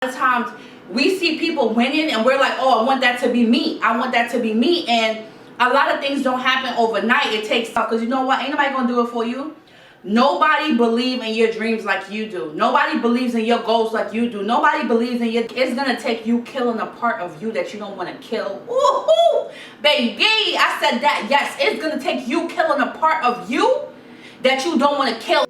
of times we see people winning and we're like, oh, I want that to be me. I want that to be me. And a lot of things don't happen overnight. It takes time. Because you know what? Ain't nobody going to do it for you. Nobody believes in your dreams like you do. Nobody believes in your goals like you do. Nobody believes in your... It's going to take you killing a part of you that you don't want to kill. Woohoo! Baby, I said that. Yes, it's going to take you killing a part of you that you don't want to kill.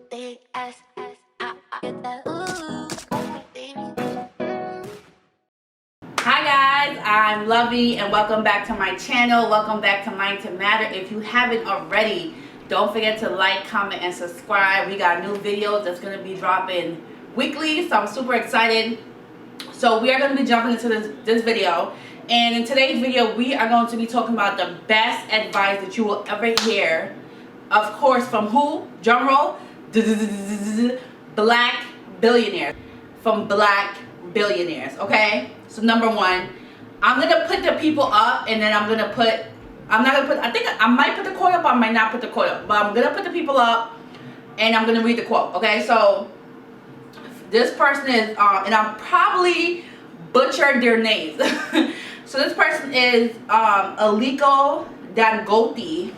Hi guys, I'm Lovey and welcome back to my channel. Welcome back to Mind to Matter. If you haven't already, don't forget to like, comment, and subscribe. We got new videos that's going to be dropping weekly, so I'm super excited. So we are going to be jumping into this video. And in today's video, we are going to be talking about the best advice that you will ever hear. Of course, from who? Drum roll. Black billionaires. From black billionaires, okay? So number one, I'm going to put the people up and then I'm not going to put, I think I might put the quote up, I might not put the quote up, but I'm going to put the people up and I'm going to read the quote, okay? So this person is, and I'm probably butchered their names. So this person is Aliko Dangote,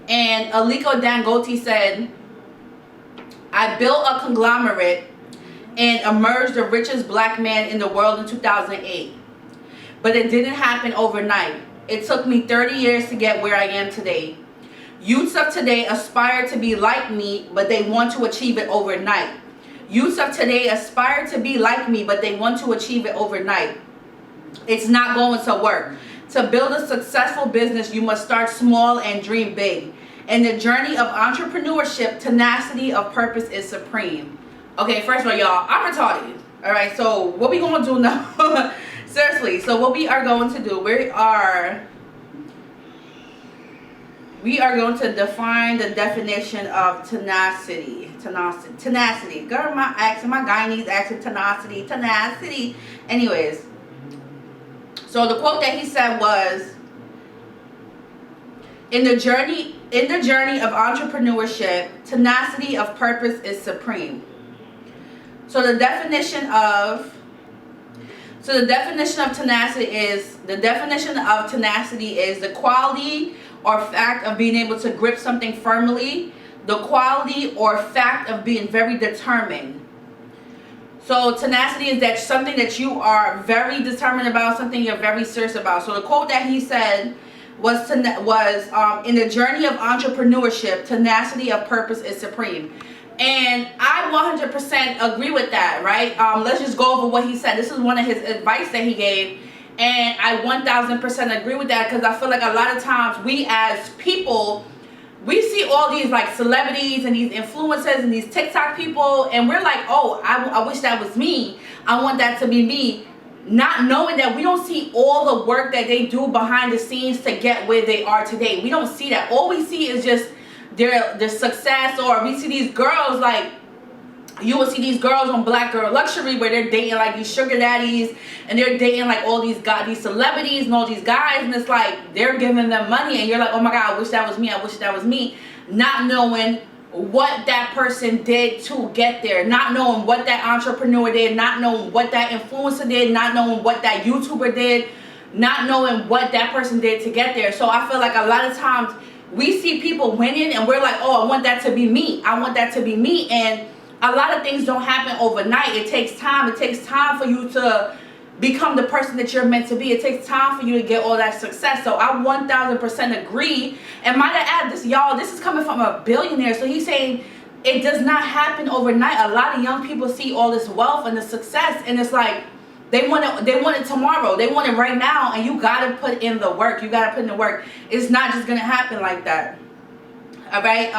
and Aliko Dangote said, I built a conglomerate and emerged the richest black man in the world in 2008. But it didn't happen overnight. It took me 30 years to get where I am today. Youths of today aspire to be like me, but they want to achieve it overnight. Youths of today aspire to be like me, but they want to achieve it overnight. It's not going to work. To build a successful business, you must start small and dream big. In the journey of entrepreneurship, tenacity of purpose is supreme. Okay, first of all, y'all, I'm retarded. Alright, so what we gonna do now? Seriously, so what we are going to do, we are going to define the definition of tenacity. Tenacity. Girl, my Guyanese accent, tenacity. Anyways, so the quote that he said was, in the journey of entrepreneurship, tenacity of purpose is supreme. So the definition of tenacity is the quality or fact of being able to grip something firmly, the quality or fact of being very determined. So tenacity is that something that you are very determined about, something you're very serious about. So the quote that he said was in the journey of entrepreneurship, tenacity of purpose is supreme. And I 100% agree with that, right? Let's just go over what he said. This is one of his advice that he gave. And I 1000% agree with that, because I feel like a lot of times we as people, we see all these like celebrities and these influencers and these TikTok people, and we're like, oh, I wish that was me. I want that to be me. Not knowing that we don't see all the work that they do behind the scenes to get where they are today. We don't see that. All we see is just their success, or we see these girls, like you will see these girls on Black Girl Luxury where they're dating like these sugar daddies, and they're dating like all these celebrities and all these guys, and it's like they're giving them money and you're like, oh my God, I wish that was me, I wish that was me. Not knowing what that person did to get there, not knowing what that entrepreneur did, not knowing what that influencer did, not knowing what that YouTuber did, not knowing what that person did to get there. So I feel like a lot of times we see people winning and we're like, oh, I want that to be me. I want that to be me. And a lot of things don't happen overnight. It takes time. It takes time for you to become the person that you're meant to be. It takes time for you to get all that success. So I 1000% agree. And might I add this, y'all, this is coming from a billionaire. So he's saying it does not happen overnight. A lot of young people see all this wealth and the success, and it's like they want it tomorrow. They want it right now, and you gotta put in the work. You gotta put in the work. It's not just gonna happen like that. All right.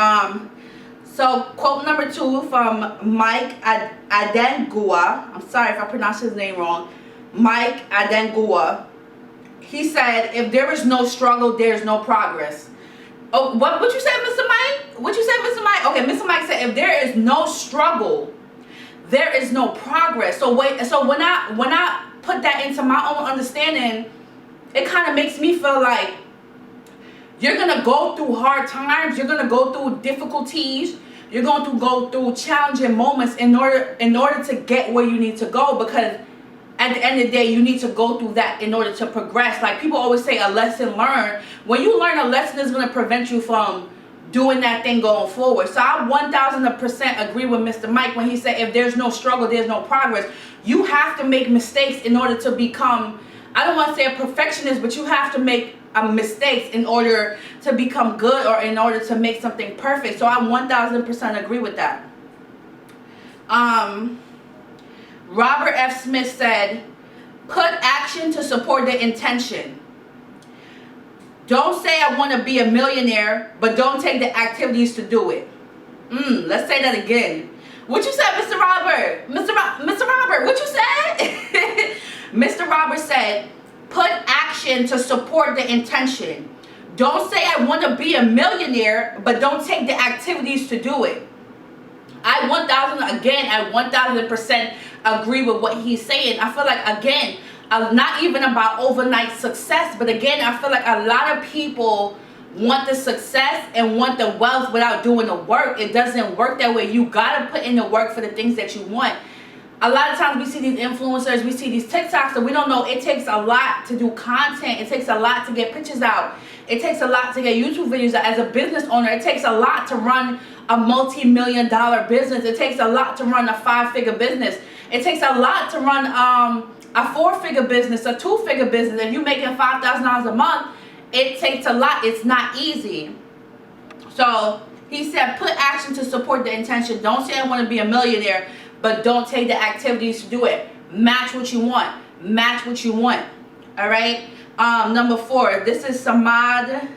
So quote number 2 from Mike Adengua. I'm sorry if I pronounced his name wrong. Mike Adengua. He said, if there is no struggle, there is no progress. Oh, what you said, Mr. Mike? What you said, Mr. Mike? Okay, Mr. Mike said, if there is no struggle, there is no progress. So when I put that into my own understanding, it kind of makes me feel like you're gonna go through hard times, you're gonna go through difficulties, you're going to go through challenging moments in order to get where you need to go, because at the end of the day, you need to go through that in order to progress. Like people always say, a lesson learned. When you learn a lesson, is going to prevent you from doing that thing going forward. So I 1000% agree with Mr. Mike when he said, if there's no struggle, there's no progress. You have to make mistakes in order to become, I don't want to say a perfectionist, but you have to make mistakes in order to become good, or in order to make something perfect. So I 1000% agree with that. Robert F. Smith said, put action to support the intention. Don't say I want to be a millionaire, but don't take the activities to do it. Let's say that again. What you said, Mr. Robert? Mr. Robert, what you said? Mr. Robert said, put action to support the intention. Don't say I want to be a millionaire, but don't take the activities to do it. I 1000% agree with what he's saying. I feel like, again, not even about overnight success, but again, I feel like a lot of people want the success and want the wealth without doing the work. It doesn't work that way. You gotta put in the work for the things that you want. A lot of times we see these influencers, we see these TikToks, and we don't know it takes a lot to do content. It takes a lot to get pictures out. It takes a lot to get YouTube videos out. As a business owner, it takes a lot to run a multi-million-dollar business. It takes a lot to run a 5-figure business. It takes a lot to run a 4-figure business, a 2-figure business. If you're making $5,000 a month, it takes a lot. It's not easy. So he said, put action to support the intention. Don't say I want to be a millionaire, but don't take the activities to do it. Match what you want. Match what you want. All right. Number 4. This is Samad.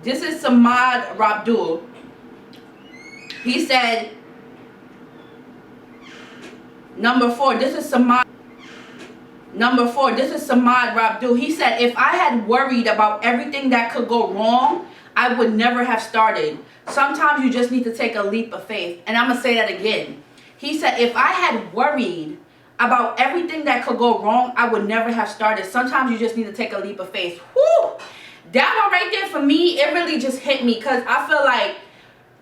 This is Samad Rabdul. He said, number 4. This is Samad. Number 4, this is Samad Rabdul. He said, if I had worried about everything that could go wrong, I would never have started. Sometimes you just need to take a leap of faith. And I'm going to say that again. He said, if I had worried about everything that could go wrong, I would never have started. Sometimes you just need to take a leap of faith. Whoo! That one right there for me, it really just hit me, because I feel like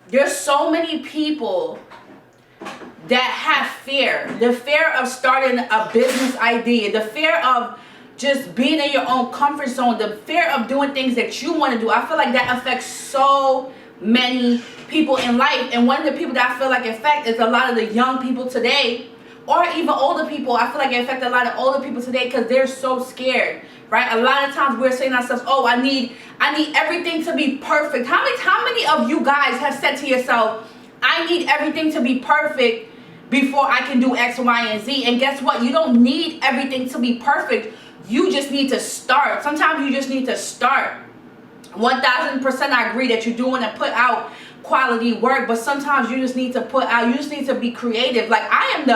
there's so many people that have fear. The fear of starting a business idea, the fear of just being in your own comfort zone, the fear of doing things that you want to do. I feel like that affects so many people in life. And one of the people that I feel like it affects is a lot of the young people today, or even older people. I feel like it affects a lot of older people today because they're so scared, right? A lot of times we're saying to ourselves, oh, I need everything to be perfect. How many of you guys have said to yourself, I need everything to be perfect before I can do X, Y, and Z? And guess what? You don't need everything to be perfect. You just need to start. Sometimes you just need to start. 1000% I agree that you do want to put out quality work, but sometimes you just need to put out, you just need to be creative. Like I don't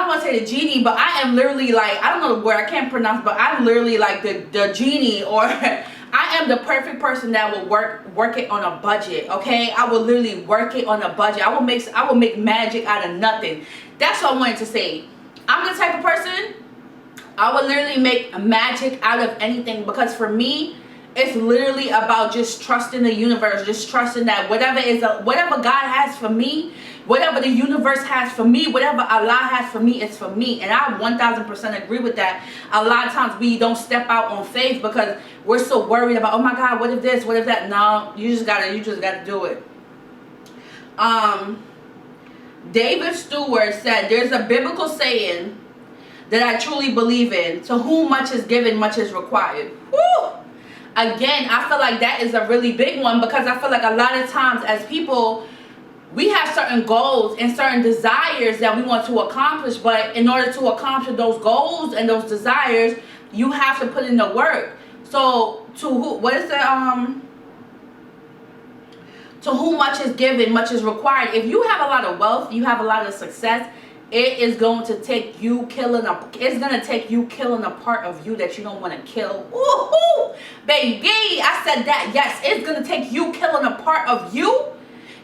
want to say the genie, but I am literally like, I don't know the word, I can't pronounce, but I'm literally like the genie, or I am the perfect person that will work it on a budget, okay? I will literally work it on a budget. I will make magic out of nothing. That's what I wanted to say. I'm the type of person, I will literally make magic out of anything, because for me, it's literally about just trusting the universe, just trusting that whatever God has for me, whatever the universe has for me, whatever Allah has for me, it's for me. And I 1000% agree with that. A lot of times we don't step out on faith because we're so worried about, oh my God, what if this, what if that? No, you just gotta do it. David Stewart said, there's a biblical saying that I truly believe in: to whom much is given, much is required. Woo! Again, I feel like that is a really big one, because I feel like a lot of times as people, we have certain goals and certain desires that we want to accomplish, but in order to accomplish those goals and those desires, you have to put in the work. So to whom much is given, much is required. If you have a lot of wealth, you have a lot of success, it is going to take you killing a part of you that you don't want to kill. Woohoo! Baby, I said that. Yes, it's going to take you killing a part of you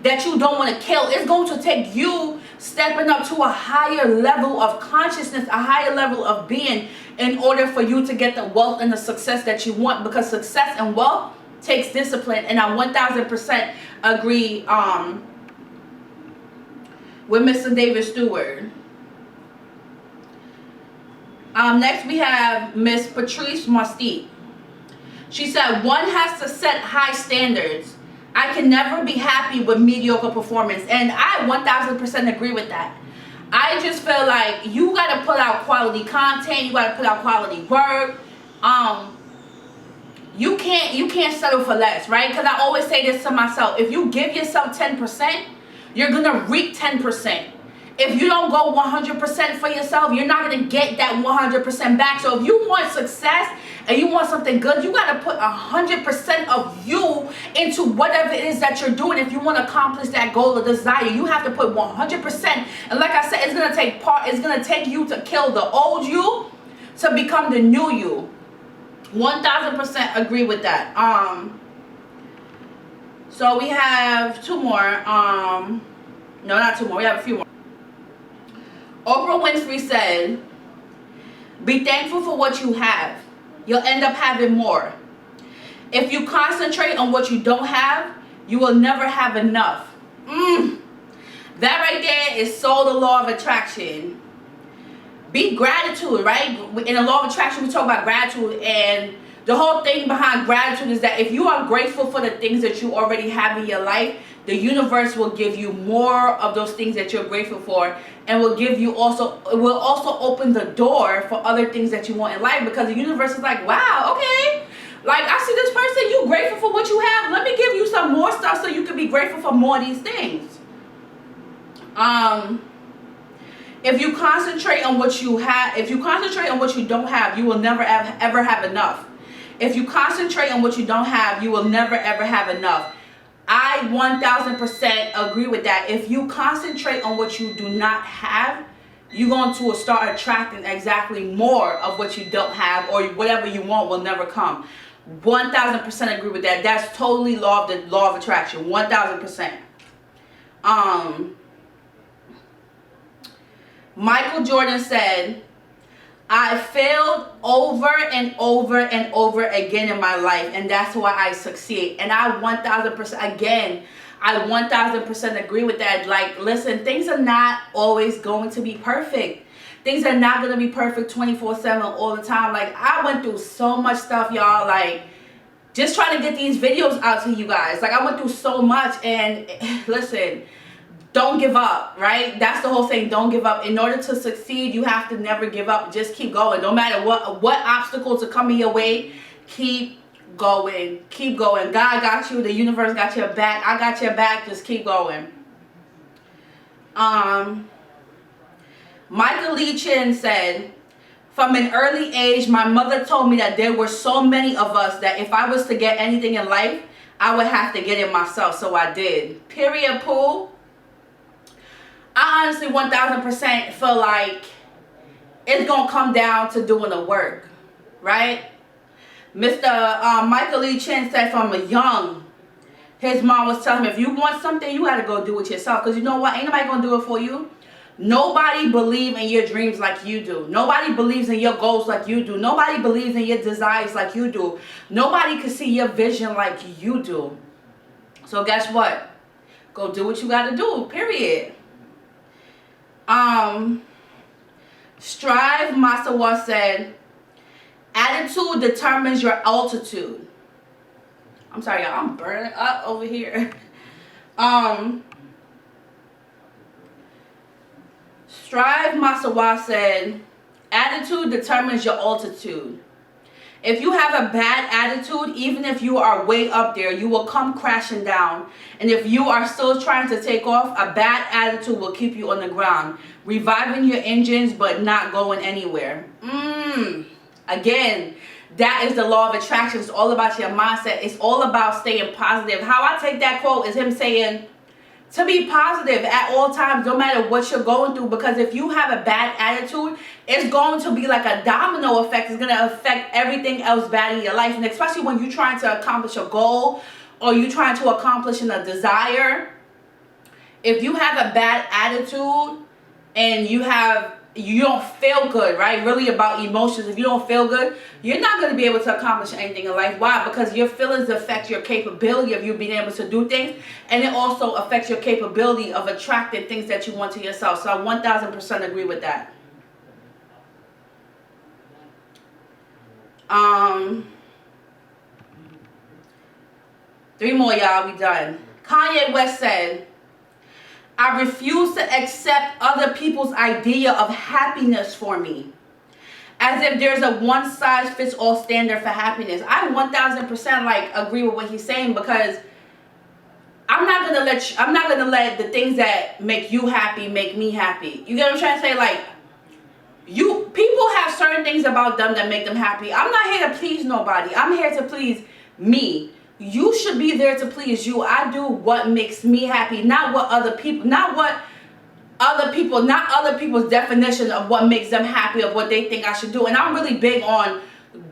that you don't want to kill. It's going to take you stepping up to a higher level of consciousness, a higher level of being, in order for you to get the wealth and the success that you want, because success and wealth takes discipline. And I 1000% agree with Mr. David Stewart. Next we have Miss Patrice Mustique. She said, one has to set high standards. I can never be happy with mediocre performance. And I 1000% agree with that. I just feel like you got to put out quality content. You got to put out quality work. You can't settle for less, right? Because I always say this to myself. If you give yourself 10%, you're going to reap 10%. If you don't go 100% for yourself, you're not going to get that 100% back. So if you want success and you want something good, you got to put 100% of you into whatever it is that you're doing. If you want to accomplish that goal or desire, you have to put 100%. And like I said, it's going to take it's going to take you to kill the old you to become the new you. 1000% agree with that. So we have two more. No, not two more. We have a few more. Oprah Winfrey said, be thankful for what you have. You'll end up having more. If you concentrate on what you don't have, you will never have enough. That right there is so the law of attraction. Be gratitude, right? In the law of attraction, we talk about gratitude, and the whole thing behind gratitude is that if you are grateful for the things that you already have in your life, the universe will give you more of those things that you're grateful for, and will also open the door for other things that you want in life, because the universe is like, wow, okay, like I see this person, you grateful for what you have, let me give you some more stuff so you can be grateful for more of these things. If you concentrate on what you have, if you concentrate on what you don't have, you will never ever have enough. If you concentrate on what you don't have, you will never ever have enough. I 1000% agree with that. If you concentrate on what you do not have, you're going to start attracting exactly more of what you don't have, or whatever you want will never come. 1000% agree with that. That's totally the law of attraction. 1000%. Michael Jordan said, I failed over and over and over again in my life, and that's why I succeed. And I 1000%, again, I 1000% agree with that. Like, listen, things are not always going to be perfect. Things are not going to be perfect 24/7 all the time. Like, I went through so much stuff, y'all, like, just trying to get these videos out to you guys. Like, I went through so much, and listen, don't give up, right? That's the whole thing. Don't give up. In order to succeed, you have to never give up. Just keep going. No matter what obstacles are coming your way, keep going. Keep going. God got you. The universe got your back. I got your back. Just keep going. Michael Lee Chin said, from an early age, my mother told me that there were so many of us that if I was to get anything in life, I would have to get it myself. So I did. Period, Pooh. I honestly 1000% feel like it's going to come down to doing the work, right? Mr. Michael Lee Chin said from a young, his mom was telling him, if you want something, you got to go do it yourself. Because you know what? Ain't nobody going to do it for you. Nobody believes in your dreams like you do. Nobody believes in your goals like you do. Nobody believes in your desires like you do. Nobody can see your vision like you do. So guess what? Go do what you got to do, period. Strive Masawa said, attitude determines your altitude. I'm sorry, y'all, I'm burning up over here. Strive Masawa said, attitude determines your altitude. If you have a bad attitude, even if you are way up there, you will come crashing down. And if you are still trying to take off, a bad attitude will keep you on the ground, reviving your engines but not going anywhere. Again, that is the law of attraction. It's all about your mindset. It's all about staying positive. How I take that quote is him saying to be positive at all times, no matter what you're going through. Because if you have a bad attitude, it's going to be like a domino effect. It's going to affect everything else bad in your life. And especially when you're trying to accomplish a goal, or you're trying to accomplish a desire. If you have a bad attitude and you don't feel good, right? Really about emotions. If you don't feel good, you're not going to be able to accomplish anything in life. Why? Because your feelings affect your capability of you being able to do things. And it also affects your capability of attracting things that you want to yourself. So I 1000% agree with that. Three more, y'all. We done. Kanye West said, I refuse to accept other people's idea of happiness for me. As if there's a one-size-fits-all standard for happiness. I 1000% like agree with what he's saying, because I'm not gonna let the things that make you happy make me happy. You get what I'm trying to say? Like, people have certain things about them that make them happy. I'm not here to please nobody. I'm here to please me. You should be there to please you. I do what makes me happy, not what other people, not other people's definition of what makes them happy, of what they think I should do. And I'm really big on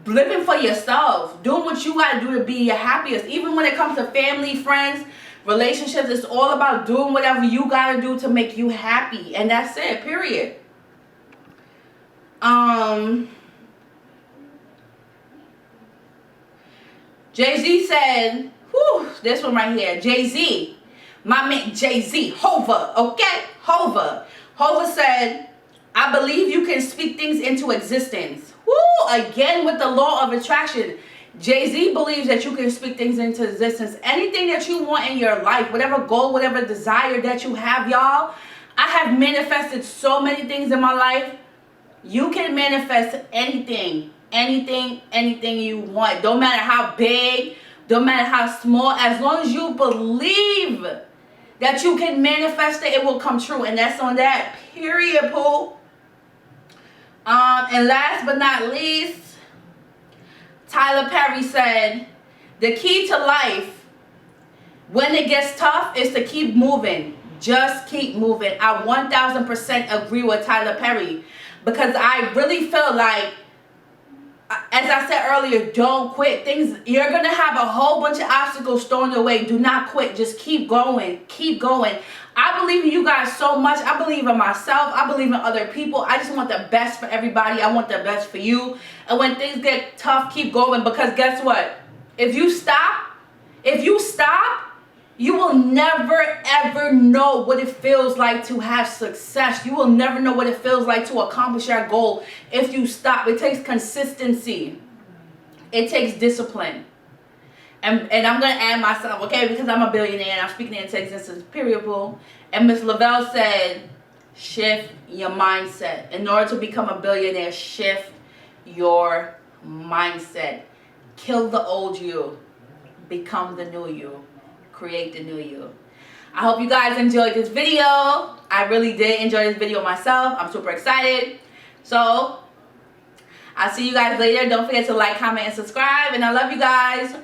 living for yourself, doing what you gotta do to be your happiest. Even when it comes to family, friends, relationships, it's all about doing whatever you gotta do to make you happy. And that's it, period. Jay-Z said, whew, this one right here, Jay-Z, my man Jay-Z, Hova, okay, Hova said, I believe you can speak things into existence. Woo, again with the law of attraction. Jay-Z believes that you can speak things into existence. Anything that you want in your life, whatever goal, whatever desire that you have, y'all. I have manifested so many things in my life. You can manifest anything you want. Don't matter how big, don't matter how small. As long as you believe that you can manifest it, it will come true. And that's on that, period, Pooh. And last but not least, Tyler Perry said, the key to life when it gets tough is to keep moving. Just keep moving. I 1000% agree with Tyler Perry, because I really feel like, as I said earlier, don't quit. You're going to have a whole bunch of obstacles thrown your way. Do not quit. Just keep going. Keep going. I believe in you guys so much. I believe in myself. I believe in other people. I just want the best for everybody. I want the best for you. And when things get tough, keep going. Because guess what? If you stop, you will never ever know what it feels like to have success. You will never know what it feels like to accomplish your goal if you stop. It takes consistency. It takes discipline. And I'm going to add myself, okay, because I'm a billionaire and I'm speaking into existence, period, boo. And Miss Lavelle said, shift your mindset. In order to become a billionaire, shift your mindset. Kill the old you. Become the new you. Create the new you. I hope you guys enjoyed this video. I really did enjoy this video myself. I'm super excited. So, I'll see you guys later. Don't forget to like, comment, and subscribe. And I love you guys.